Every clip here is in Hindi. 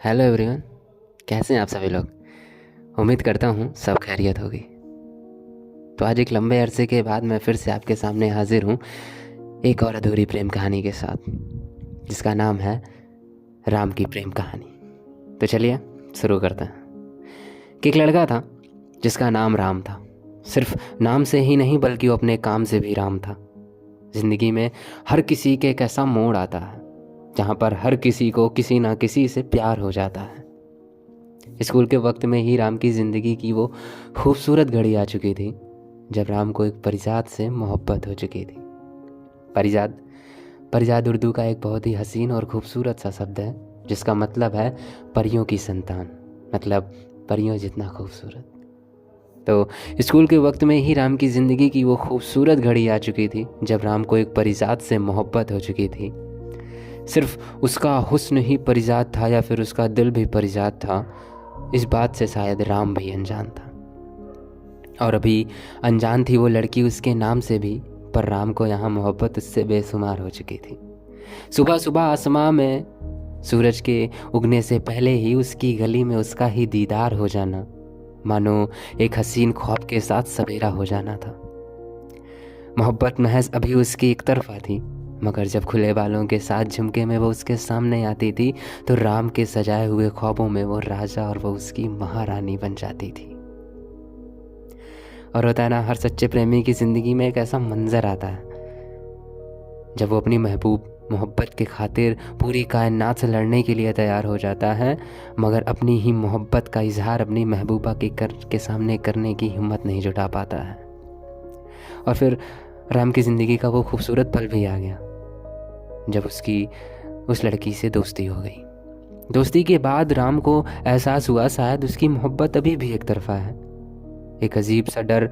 Hello everyone. कैसे हैं आप सभी लोग? उम्मीद करता हूँ सब खैरियत होगी। तो आज एक लंबे अरसे के बाद मैं फिर से आपके सामने हाजिर हूँ एक और अधूरी प्रेम कहानी के साथ, जिसका नाम है राम की प्रेम कहानी। तो चलिए शुरू करते हैं कि एक लड़का था जिसका नाम राम था। सिर्फ नाम से ही नहीं बल्कि वो अपने काम से भी राम था। ज़िंदगी में हर किसी के एक ऐसा मोड़ आता है जहाँ पर हर किसी को किसी ना किसी से प्यार हो जाता है। स्कूल के वक्त में ही राम की ज़िंदगी की वो खूबसूरत घड़ी आ चुकी थी जब राम को एक परिजात से मोहब्बत हो चुकी थी। परिजात परिजात उर्दू का एक बहुत ही हसीन और खूबसूरत सा शब्द है जिसका मतलब है परियों की संतान, मतलब परियों जितना खूबसूरत। तो स्कूल के वक्त में ही राम की ज़िंदगी की वो खूबसूरत घड़ी आ चुकी थी जब राम को एक परिजात से मोहब्बत हो चुकी थी। सिर्फ उसका हुस्न ही परिजात था या फिर उसका दिल भी परिजात था, इस बात से शायद राम भी अनजान था। और अभी अनजान थी वो लड़की उसके नाम से भी, पर राम को यहाँ मोहब्बत उससे बेशुमार हो चुकी थी। सुबह सुबह आसमां में सूरज के उगने से पहले ही उसकी गली में उसका ही दीदार हो जाना मानो एक हसीन ख्वाब के साथ सवेरा हो जाना था। मोहब्बत महज अभी उसकी एक तरफा थी, मगर जब खुले बालों के साथ झुमके में वो उसके सामने आती थी तो राम के सजाए हुए ख्वाबों में वो राजा और वो उसकी महारानी बन जाती थी। और होता है ना, हर सच्चे प्रेमी की ज़िंदगी में एक ऐसा मंजर आता है जब वो अपनी मोहब्बत के खातिर पूरी कायनात से लड़ने के लिए तैयार हो जाता है, मगर अपनी ही मोहब्बत का इजहार अपनी महबूबा के सामने करने की हिम्मत नहीं जुटा पाता है। और फिर राम की ज़िंदगी का वो खूबसूरत पल भी आ गया जब उसकी उस लड़की से दोस्ती हो गई। दोस्ती के बाद राम को एहसास हुआ शायद उसकी मोहब्बत अभी भी एक तरफा है। एक अजीब सा डर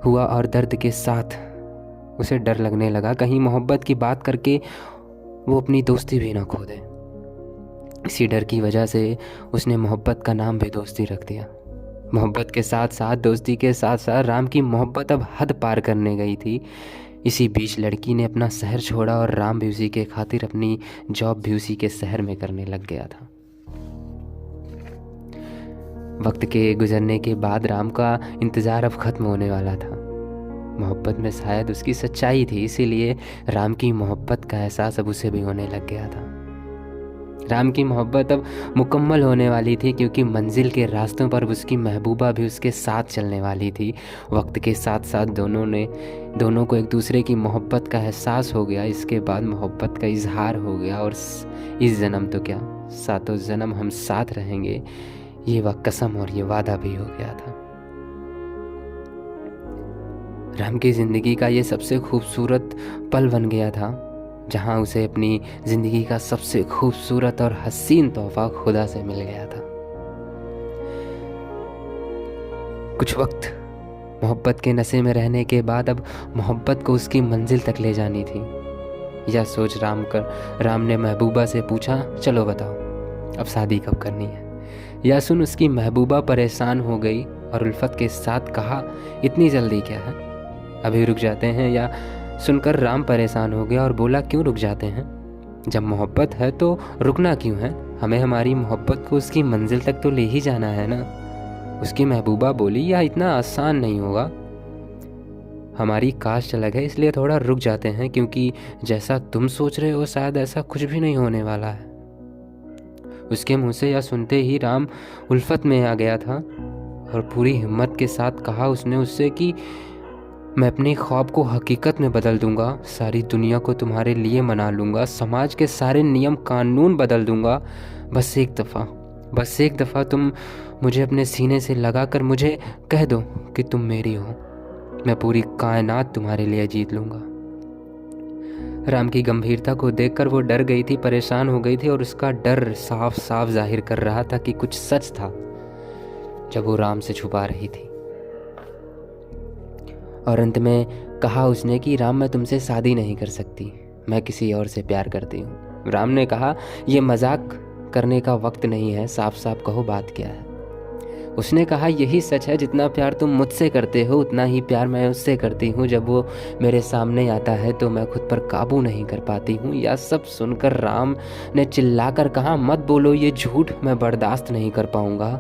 हुआ और दर्द के साथ उसे डर लगने लगा कहीं मोहब्बत की बात करके वो अपनी दोस्ती भी ना खो दे। इसी डर की वजह से उसने मोहब्बत का नाम भी दोस्ती रख दिया। मोहब्बत के साथ साथ दोस्ती के साथ साथ राम की मोहब्बत अब हद पार करने गई थी। इसी बीच लड़की ने अपना शहर छोड़ा और राम भी उसी के खातिर अपनी जॉब भी उसी के शहर में करने लग गया था। वक्त के गुजरने के बाद राम का इंतज़ार अब ख़त्म होने वाला था। मोहब्बत में शायद उसकी सच्चाई थी, इसीलिए राम की मोहब्बत का एहसास अब उसे भी होने लग गया था। राम की मोहब्बत अब मुकम्मल होने वाली थी क्योंकि मंजिल के रास्तों पर उसकी महबूबा भी उसके साथ चलने वाली थी। वक्त के साथ साथ दोनों को एक दूसरे की मोहब्बत का एहसास हो गया। इसके बाद मोहब्बत का इजहार हो गया और इस जन्म तो क्या, सातों जन्म हम साथ रहेंगे, ये वह कसम और ये वादा भी हो गया था। राम की ज़िंदगी का ये सबसे खूबसूरत पल बन गया था जहाँ उसे अपनी ज़िंदगी का सबसे खूबसूरत और हसीन तोहफा खुदा से मिल गया था। कुछ वक्त मोहब्बत के नशे में रहने के बाद अब मोहब्बत को उसकी मंजिल तक ले जानी थी। यह सोच राम ने महबूबा से पूछा, चलो बताओ अब शादी कब करनी है। यह सुन उसकी महबूबा परेशान हो गई और उल्फत के साथ कहा, इतनी जल्दी क्या है, अभी रुक जाते हैं। या सुनकर राम परेशान हो गया और बोला, क्यों रुक जाते हैं, जब मोहब्बत है तो रुकना क्यों है, हमें हमारी मोहब्बत को उसकी मंजिल तक तो ले ही जाना है ना। उसकी महबूबा बोली, यह इतना आसान नहीं होगा, हमारी कास्ट अलग है इसलिए थोड़ा रुक जाते हैं, क्योंकि जैसा तुम सोच रहे हो शायद ऐसा कुछ भी नहीं होने वाला है। उसके मुंह से यह सुनते ही राम उल्फत में आ गया था और पूरी हिम्मत के साथ कहा उसने उससे कि मैं अपने ख्वाब को हकीकत में बदल दूंगा, सारी दुनिया को तुम्हारे लिए मना लूँगा, समाज के सारे नियम कानून बदल दूंगा, बस एक दफ़ा तुम मुझे अपने सीने से लगाकर मुझे कह दो कि तुम मेरी हो, मैं पूरी कायनात तुम्हारे लिए जीत लूँगा। राम की गंभीरता को देखकर वो डर गई थी, परेशान हो गई थी और उसका डर साफ साफ जाहिर कर रहा था कि कुछ सच था जब वो राम से छुपा रही थी। और अंत में कहा उसने कि राम, मैं तुमसे शादी नहीं कर सकती, मैं किसी और से प्यार करती हूँ। राम ने कहा, यह मजाक करने का वक्त नहीं है, साफ साफ कहो बात क्या है। उसने कहा यही सच है, जितना प्यार तुम मुझसे करते हो उतना ही प्यार मैं उससे करती हूँ। जब वो मेरे सामने आता है तो मैं खुद पर काबू नहीं कर पाती हूँ। यह सब सुनकर राम ने चिल्लाकर कहा मत बोलो ये झूठ, मैं बर्दाश्त नहीं कर पाऊँगा।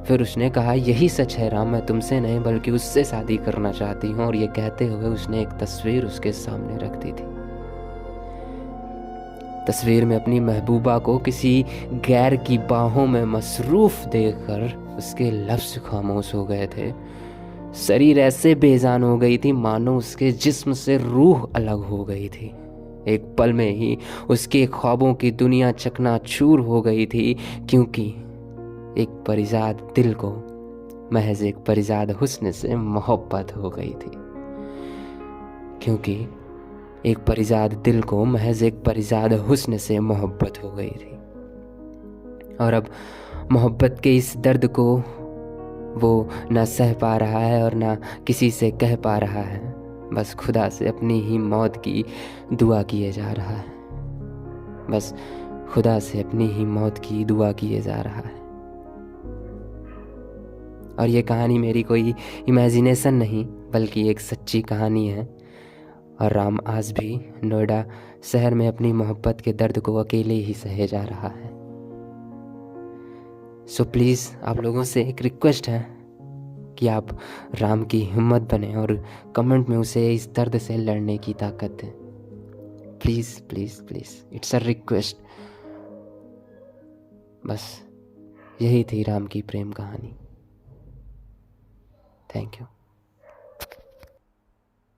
फिर उसने कहा यही सच है राम, मैं तुमसे नहीं बल्कि उससे शादी करना चाहती हूँ। और ये कहते हुए उसने एक तस्वीर उसके सामने रख दी थी। तस्वीर में अपनी महबूबा को किसी गैर की बाहों में मसरूफ देखकर उसके लफ्ज़ खामोश हो गए थे। शरीर ऐसे बेजान हो गई थी मानो उसके जिस्म से रूह अलग हो गई थी। एक पल में ही उसके ख्वाबों की दुनिया चकनाचूर हो गई थी, क्योंकि एक परिजाद दिल को महज एक परिजाद हुस्न से मोहब्बत हो गई थी। क्योंकि एक परिजाद दिल को महज एक परिजाद हुस्न से मोहब्बत हो गई थी। और अब मोहब्बत के इस दर्द को वो ना सह पा रहा है और ना किसी से कह पा रहा है। बस खुदा से अपनी ही मौत की दुआ किए जा रहा है। बस खुदा से अपनी ही मौत की दुआ किए जा रहा है। और ये कहानी मेरी कोई इमेजिनेशन नहीं बल्कि एक सच्ची कहानी है। और राम आज भी नोएडा शहर में अपनी मोहब्बत के दर्द को अकेले ही सहे जा रहा है। सो प्लीज़ आप लोगों से एक रिक्वेस्ट है कि आप राम की हिम्मत बने और कमेंट में उसे इस दर्द से लड़ने की ताकत दें। Please please please, it's a request. बस यही थी राम की प्रेम कहानी। Thank you.